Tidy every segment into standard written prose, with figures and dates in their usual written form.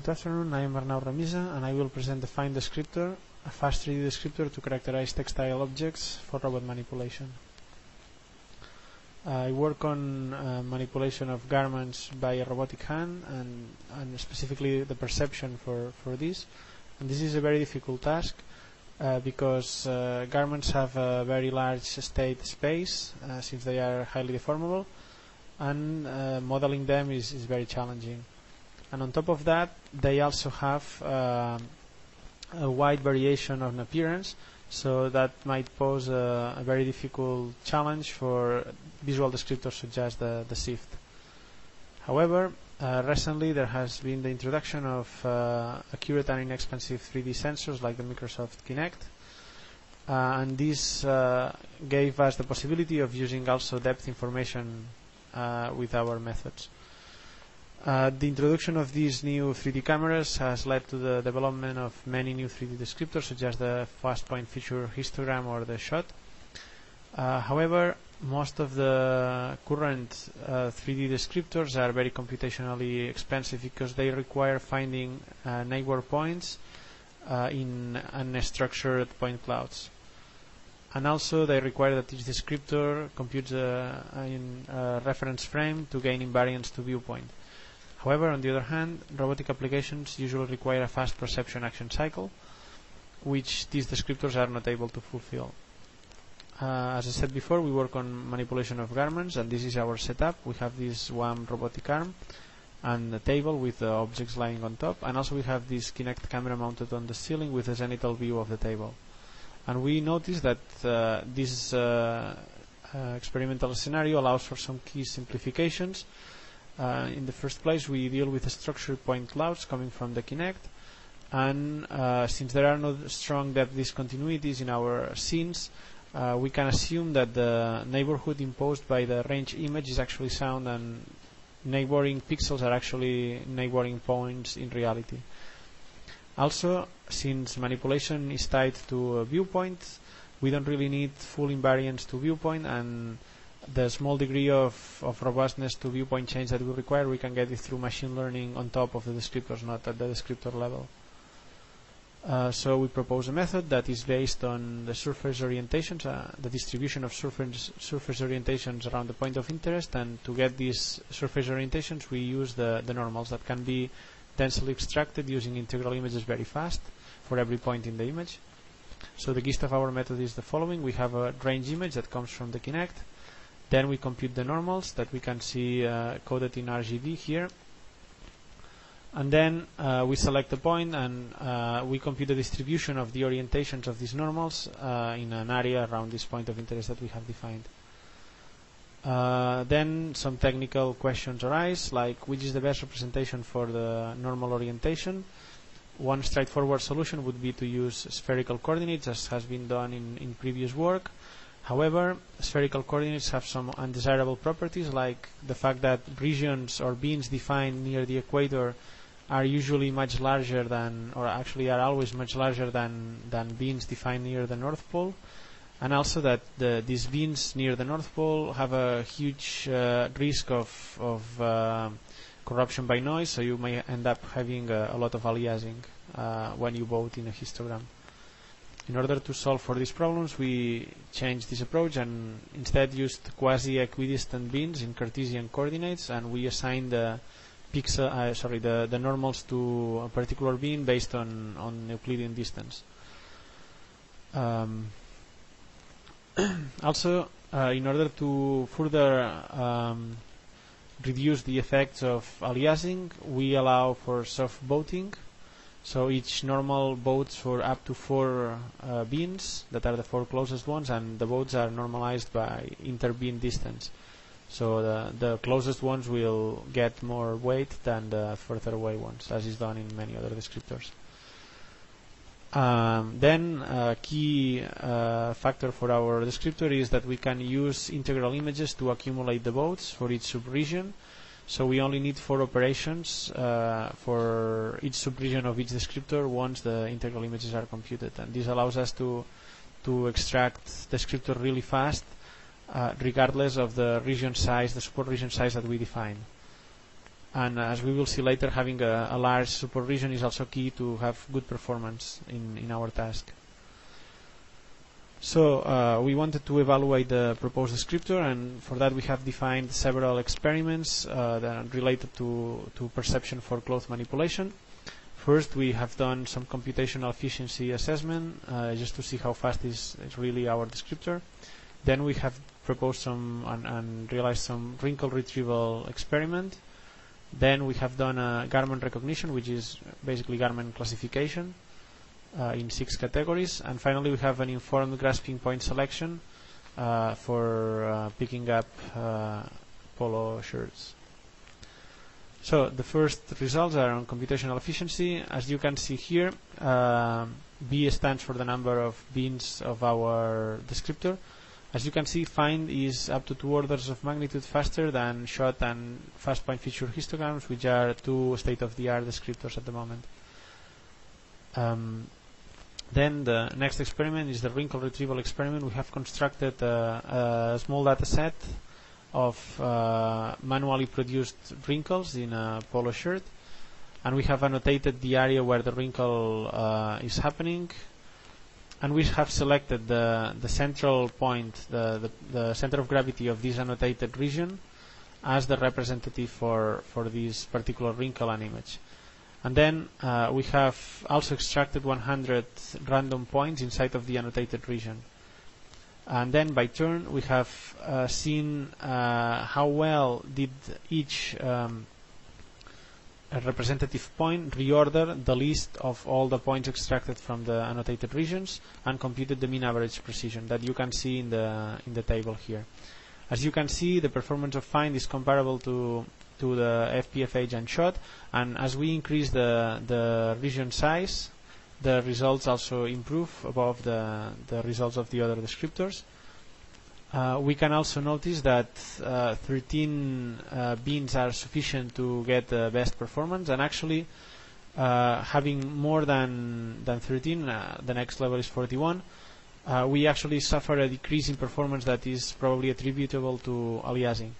Good afternoon, I am Arnau Ramisa and I will present the FIND descriptor, a fast 3D descriptor to characterize textile objects for robot manipulation. I work on manipulation of garments by a robotic hand and specifically the perception for this. And this is a very difficult task because garments have a very large state space since they are highly deformable, and modeling them is very challenging. And on top of that, they also have a wide variation of appearance, so that might pose a very difficult challenge for visual descriptors such as the SIFT. However, recently there has been the introduction of accurate and inexpensive 3D sensors like the Microsoft Kinect, and this gave us the possibility of using also depth information with our methods. The introduction of these new 3D cameras has led to the development of many new 3D descriptors such as the fast point feature histogram or the shot. However, most of the current 3D descriptors are very computationally expensive because they require finding neighbor points in unstructured point clouds. And also they require that each descriptor computes a reference frame to gain invariance to viewpoint. However, on the other hand, robotic applications usually require a fast perception action cycle, which these descriptors are not able to fulfill. As I said before, we work on manipulation of garments, and this is our setup. We have this one robotic arm and a table with the objects lying on top, and also we have this Kinect camera mounted on the ceiling with a zenithal view of the table. And we noticed that this experimental scenario allows for some key simplifications. In the first place, we deal with structured point clouds coming from the Kinect, and since there are no strong depth discontinuities in our scenes, we can assume that the neighborhood imposed by the range image is actually sound, and neighboring pixels are actually neighboring points in reality. Also, since manipulation is tied to a viewpoint, we don't really need full invariance to viewpoint, and the small degree of robustness to viewpoint change that we require, we can get it through machine learning on top of the descriptors, not at the descriptor level. So we propose a method that is based on the surface orientations, the distribution of surface orientations around the point of interest, and to get these surface orientations we use the normals that can be densely extracted using integral images very fast for every point in the image. So the gist of our method is the following. We have a range image that comes from the Kinect. Then we compute the normals that we can see coded in RGB here. And then we select the point and we compute the distribution of the orientations of these normals in an area around this point of interest that we have defined. Then some technical questions arise, like which is the best representation for the normal orientation. One straightforward solution would be to use spherical coordinates, as has been done in previous work. However, spherical coordinates have some undesirable properties, like the fact that regions or beams defined near the equator are usually much larger than, or actually are always much larger than beams defined near the North Pole, and also that these beams near the North Pole have a huge risk of corruption by noise, so you may end up having a lot of aliasing when you vote in a histogram. In order to solve for these problems, we changed this approach and instead used quasi-equidistant beams in Cartesian coordinates, and we assigned the the normals to a particular beam based on Euclidean distance. Also, in order to further reduce the effects of aliasing, we allow for soft voting. So each normal votes for up to 4 beams that are the 4 closest ones, and the votes are normalized by interbeam distance. So the closest ones will get more weight than the further away ones, as is done in many other descriptors. Then a key factor for our descriptor is that we can use integral images to accumulate the votes for each subregion. So we only need 4 operations for each subregion of each descriptor once the integral images are computed, and this allows us to extract descriptor really fast, regardless of the region size, the support region size that we define. And as we will see later, having a large support region is also key to have good performance in our task. So we wanted to evaluate the proposed descriptor, and for that we have defined several experiments that are related to perception for cloth manipulation. First, we have done some computational efficiency assessment just to see how fast is really our descriptor. Then we have proposed some and realized some wrinkle retrieval experiment. Then we have done a garment recognition, which is basically garment classification in 6 categories. And finally, we have an informed grasping point selection for picking up polo shirts. So the first results are on computational efficiency. As you can see here, B stands for the number of beans of our descriptor. As you can see, find is up to 2 orders of magnitude faster than shot and fast point feature histograms, which are 2 state-of-the-art descriptors at the moment. Then the next experiment is the wrinkle retrieval experiment. We have constructed a small data set of manually produced wrinkles in a polo shirt, and we have annotated the area where the wrinkle is happening, and we have selected the central point, the center of gravity of this annotated region as the representative for this particular wrinkle and image. And then we have also extracted 100 random points inside of the annotated region. And then by turn we have seen how well did each representative point reorder the list of all the points extracted from the annotated regions and computed the mean average precision that you can see in the table here. As you can see, the performance of find is comparable to the FPFH and shot, and as we increase the region size, the results also improve above the results of the other descriptors. We can also notice that 13 beans are sufficient to get the best performance, and actually having more than 13, the next level is 41, we actually suffer a decrease in performance that is probably attributable to aliasing.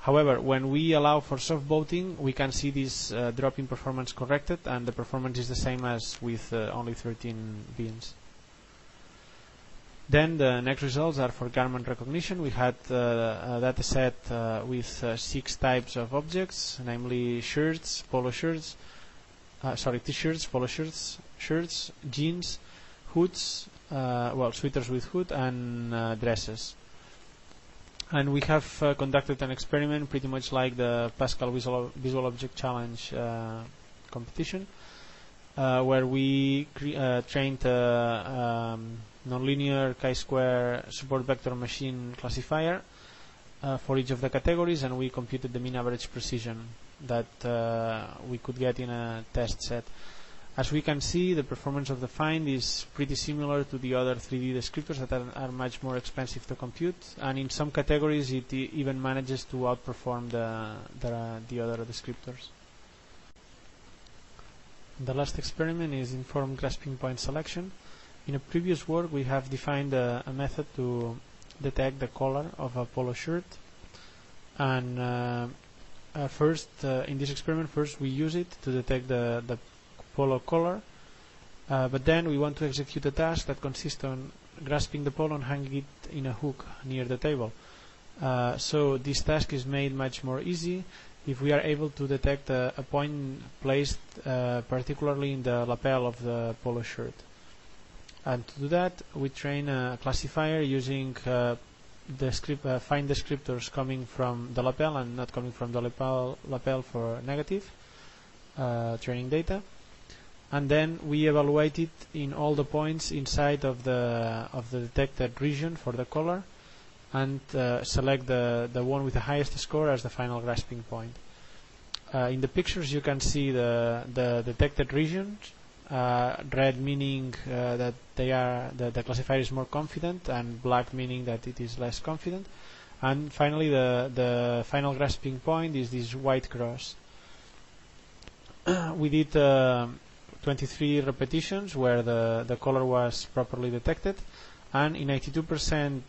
However, when we allow for soft voting, we can see this drop in performance corrected, and the performance is the same as with only 13 beans. Then the next results are for garment recognition. We had a data set with 6 types of objects, namely shirts, polo shirts, t-shirts, polo shirts, shirts, jeans, hoods, sweaters with hood, and dresses. And we have conducted an experiment pretty much like the Pascal Visual Object Challenge competition, where we trained a nonlinear chi-square support vector machine classifier for each of the categories, and we computed the mean average precision that we could get in a test set. As we can see, the performance of the find is pretty similar to the other 3D descriptors that are much more expensive to compute, and in some categories it even manages to outperform the other descriptors. The last experiment is informed grasping point selection. In a previous work we have defined a method to detect the color of a polo shirt, and in this experiment we use it to detect the polo color, but then we want to execute a task that consists on grasping the polo and hanging it in a hook near the table. So this task is made much more easy if we are able to detect a point placed particularly in the lapel of the polo shirt. And to do that, we train a classifier using find descriptors coming from the lapel and not coming from the lapel for negative training data. And then we evaluate it in all the points inside of the detected region for the color, and select the one with the highest score as the final grasping point. In the pictures you can see the detected regions, red meaning that the classifier is more confident, and black meaning that it is less confident, and finally the final grasping point is this white cross. We did 23 repetitions where the color was properly detected, and in 82%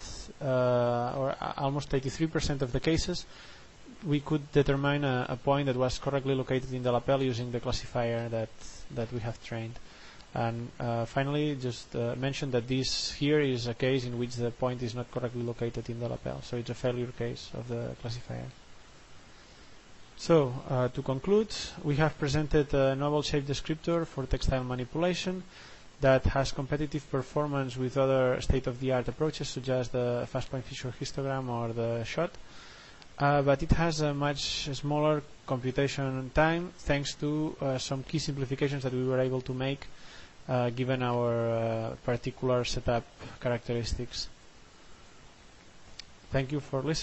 or almost 83% of the cases we could determine a point that was correctly located in the lapel using the classifier that we have trained. And finally, just mention that this here is a case in which the point is not correctly located in the lapel, so it's a failure case of the classifier. So, to conclude, we have presented a novel shape descriptor for textile manipulation that has competitive performance with other state-of-the-art approaches such as the fast point feature histogram or the shot, but it has a much smaller computation time thanks to some key simplifications that we were able to make given our particular setup characteristics. Thank you for listening.